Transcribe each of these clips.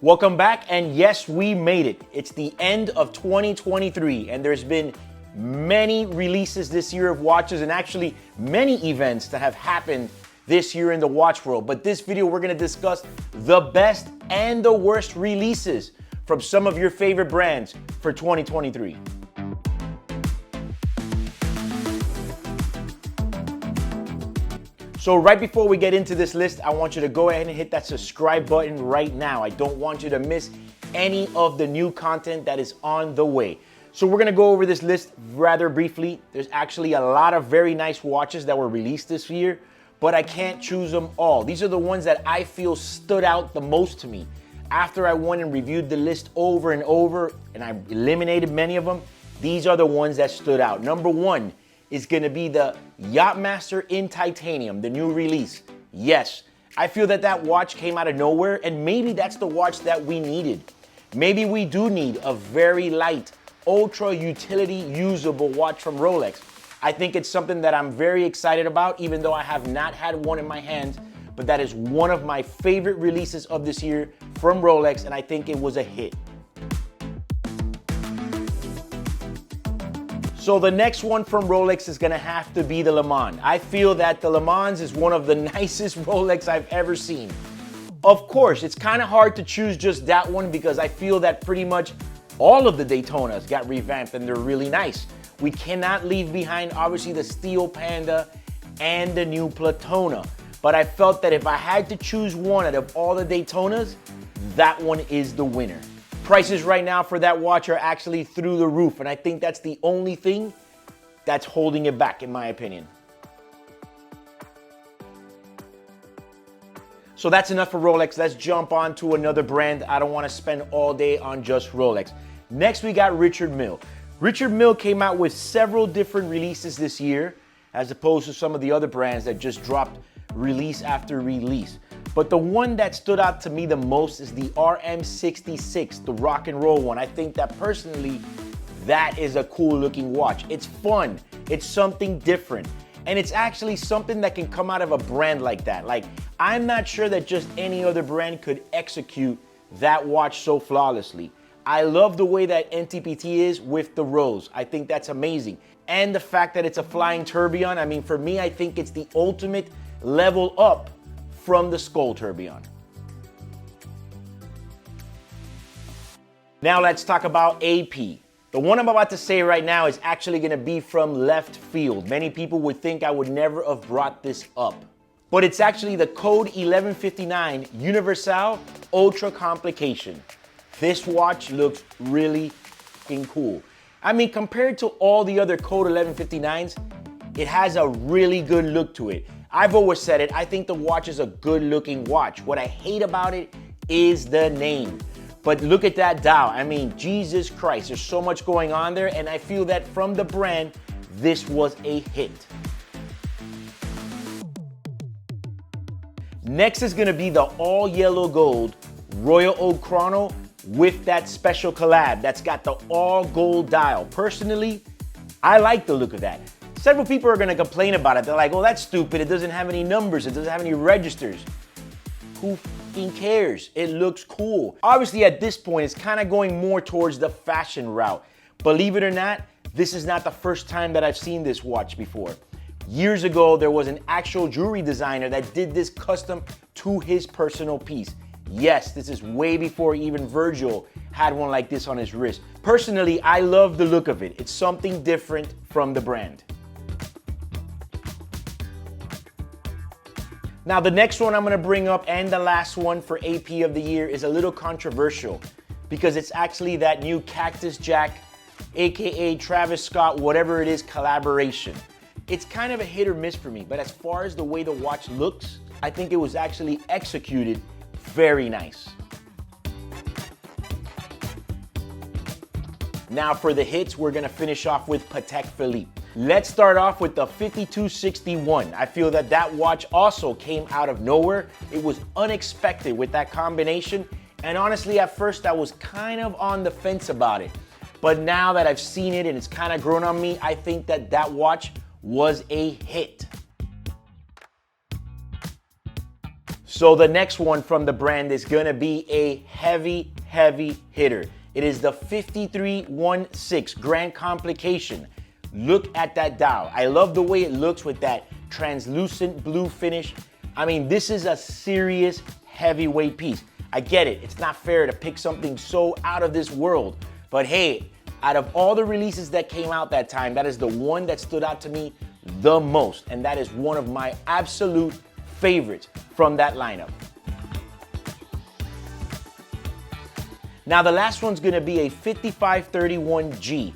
Welcome back, and yes, we made it. It's the end of 2023, and there's been many releases this year of watches, and actually many events that have happened this year in the watch world. But this video, we're gonna discuss the best and the worst releases from some of your favorite brands for 2023. So right before we get into this list, I want you to go ahead and hit that subscribe button right now. I don't want you to miss any of the new content that is on the way. So we're gonna go over this list rather briefly. There's actually a lot of very nice watches that were released this year, but I can't choose them all. These are the ones that I feel stood out the most to me. After I went and reviewed the list over and over, and I eliminated many of them, these are the ones that stood out. Number one is gonna be the Yachtmaster in Titanium, the new release. Yes, I feel that that watch came out of nowhere, and maybe that's the watch that we needed. Maybe we do need a very light, ultra utility usable watch from Rolex. I think it's something that I'm very excited about, even though I have not had one in my hands, but that is one of my favorite releases of this year from Rolex, and I think it was a hit. So the next one from Rolex is gonna have to be the Le Mans. I feel that the Le Mans is one of the nicest Rolex I've ever seen. Of course, it's kind of hard to choose just that one because I feel that pretty much all of the Daytonas got revamped and they're really nice. We cannot leave behind, obviously, the Steel Panda and the new Platona. But I felt that if I had to choose one out of all the Daytonas, that one is the winner. Prices right now for that watch are actually through the roof, and I think that's the only thing that's holding it back, in my opinion. So that's enough for Rolex. Let's jump on to another brand. I don't want to spend all day on just Rolex. Next, we got Richard Mille. Richard Mille came out with several different releases this year, as opposed to some of the other brands that just dropped release after release. But the one that stood out to me the most is the RM66, the rock and roll one. I think that personally, that is a cool looking watch. It's fun, it's something different. And it's actually something that can come out of a brand like that. Like, I'm not sure that just any other brand could execute that watch so flawlessly. I love the way that NTPT is with the rose. I think that's amazing. And the fact that it's a flying tourbillon, I mean, for me, I think it's the ultimate level up from the Skoll tourbillon. Now let's talk about AP. The one I'm about to say right now is actually gonna be from left field. Many people would think I would never have brought this up, but it's actually the Code 1159 Universal Ultra Complication. This watch looks really fucking cool. I mean, compared to all the other Code 1159s, it has a really good look to it. I've always said it, I think the watch is a good looking watch. What I hate about it is the name. But look at that dial. I mean, Jesus Christ, there's so much going on there, and I feel that from the brand, this was a hit. Next is gonna be the all yellow gold Royal Oak Chrono with that special collab that's got the all gold dial. Personally, I like the look of that. Several people are gonna complain about it. They're like, oh, that's stupid. It doesn't have any numbers. It doesn't have any registers. Who f***ing cares? It looks cool. Obviously, at this point, it's kind of going more towards the fashion route. Believe it or not, this is not the first time that I've seen this watch before. Years ago, there was an actual jewelry designer that did this custom to his personal piece. Yes, this is way before even Virgil had one like this on his wrist. Personally, I love the look of it. It's something different from the brand. Now, the next one I'm gonna bring up, and the last one for AP of the year, is a little controversial because it's actually that new Cactus Jack, AKA Travis Scott, whatever it is, collaboration. It's kind of a hit or miss for me, but as far as the way the watch looks, I think it was actually executed very nice. Now for the hits, we're gonna finish off with Patek Philippe. Let's start off with the 5261. I feel that that watch also came out of nowhere. It was unexpected with that combination. And honestly, at first I was kind of on the fence about it. But now that I've seen it and it's kind of grown on me, I think that that watch was a hit. So the next one from the brand is gonna be a heavy, heavy hitter. It is the 5316 Grand Complication. Look at that dial. I love the way it looks with that translucent blue finish. I mean, this is a serious heavyweight piece. I get it, it's not fair to pick something so out of this world, but hey, out of all the releases that came out that time, that is the one that stood out to me the most, and that is one of my absolute favorites from that lineup. Now the last one's gonna be a 5531G.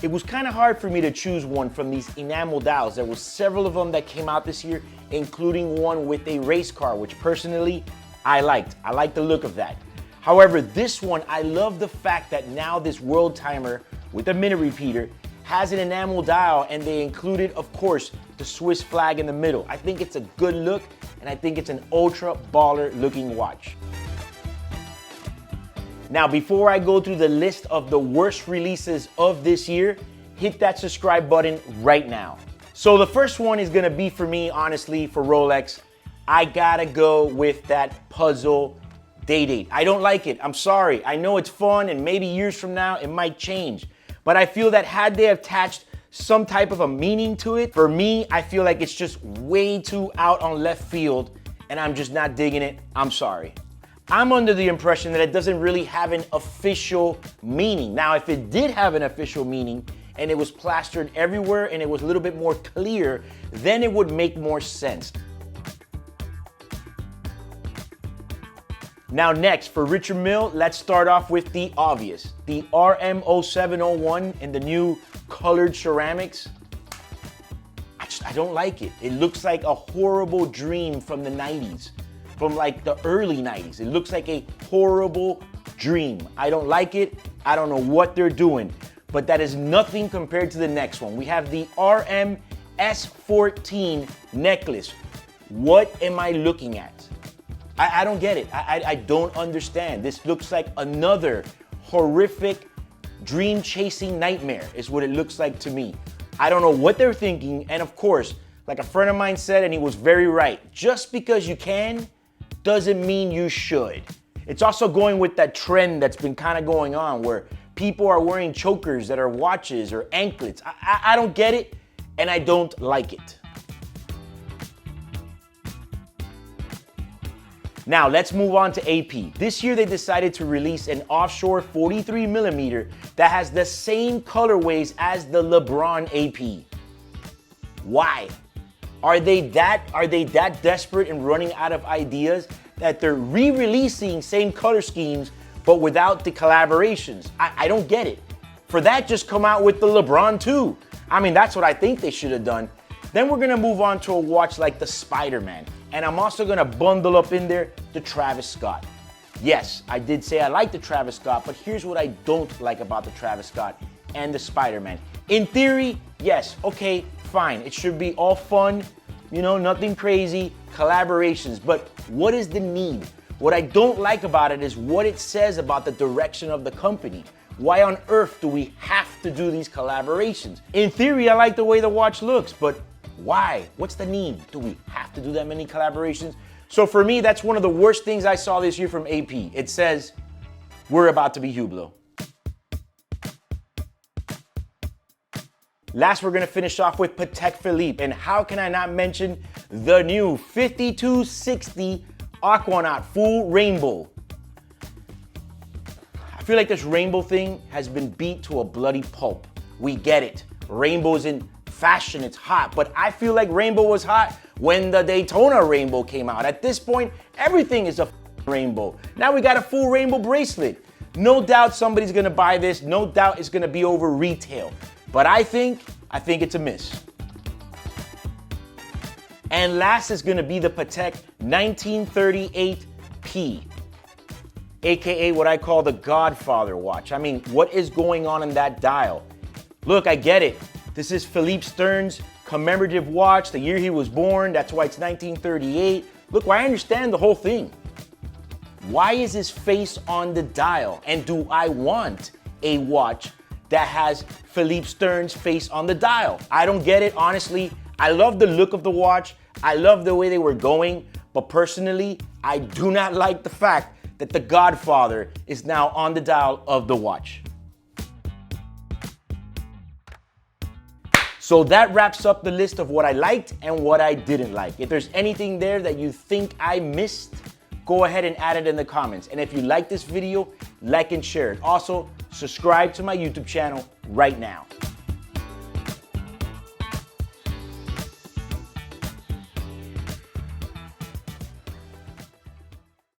It was kind of hard for me to choose one from these enamel dials. There were several of them that came out this year, including one with a race car, which personally I liked. I like the look of that. However, this one, I love the fact that now this world timer with a minute repeater has an enamel dial, and they included, of course, the Swiss flag in the middle. I think it's a good look, and I think it's an ultra baller looking watch. Now, before I go through the list of the worst releases of this year, hit that subscribe button right now. So the first one is gonna be for me, honestly, for Rolex. I gotta go with that puzzle Day-Date. I don't like it, I'm sorry. I know it's fun and maybe years from now it might change. But I feel that had they attached some type of a meaning to it, for me, I feel like it's just way too out on left field and I'm just not digging it, I'm sorry. I'm under the impression that it doesn't really have an official meaning. Now, if it did have an official meaning and it was plastered everywhere and it was a little bit more clear, then it would make more sense. Now next, for Richard Mille, let's start off with the obvious. The RM0701 in the new colored ceramics. I don't like it. It looks like a horrible dream from the 90s, from like the early 90s. It looks like a horrible dream. I don't like it. I don't know what they're doing, but that is nothing compared to the next one. We have the RM S14 necklace. What am I looking at? I don't get it. I don't understand. This looks like another horrific dream-chasing nightmare is what it looks like to me. I don't know what they're thinking, and of course, like a friend of mine said, and he was very right, just because you can doesn't mean you should. It's also going with that trend that's been kind of going on where people are wearing chokers that are watches or anklets. I don't get it, and I don't like it. Now let's move on to AP. This year they decided to release an offshore 43mm that has the same colorways as the LeBron AP. Why? Are they that desperate and running out of ideas that they're re-releasing same color schemes but without the collaborations? I don't get it. For that, just come out with the LeBron 2. I mean, that's what I think they should have done. Then we're gonna move on to a watch like the Spider-Man. And I'm also gonna bundle up in there the Travis Scott. Yes, I did say I like the Travis Scott, but here's what I don't like about the Travis Scott and the Spider-Man. In theory, yes, okay, fine. It should be all fun, you know, nothing crazy, collaborations, but what is the need? What I don't like about it is what it says about the direction of the company. Why on earth do we have to do these collaborations? In theory, I like the way the watch looks, but why? What's the need? Do we have to do that many collaborations? So for me, that's one of the worst things I saw this year from AP. It says, we're about to be Hublot. Last, we're gonna finish off with Patek Philippe, and how can I not mention the new 5260 Aquanaut Full Rainbow? I feel like this rainbow thing has been beat to a bloody pulp. We get it. Rainbow's in fashion, it's hot, but I feel like rainbow was hot when the Daytona rainbow came out. At this point, everything is a rainbow. Now we got a full rainbow bracelet. No doubt somebody's gonna buy this. No doubt it's gonna be over retail. But I think it's a miss. And last is gonna be the Patek 1938P, AKA what I call the Godfather watch. I mean, what is going on in that dial? Look, I get it. This is Philippe Stern's commemorative watch, the year he was born. That's why it's 1938. Look, well, I understand the whole thing. Why is his face on the dial? And do I want a watch that has Philippe Stern's face on the dial? I don't get it, honestly. I love the look of the watch. I love the way they were going, But personally, I do not like the fact that The Godfather is now on the dial of the watch. So that wraps up the list of what I liked and what I didn't like. If there's anything there that you think I missed, go ahead and add it in the comments. And if you like this video, like and share it. Also, subscribe to my YouTube channel right now.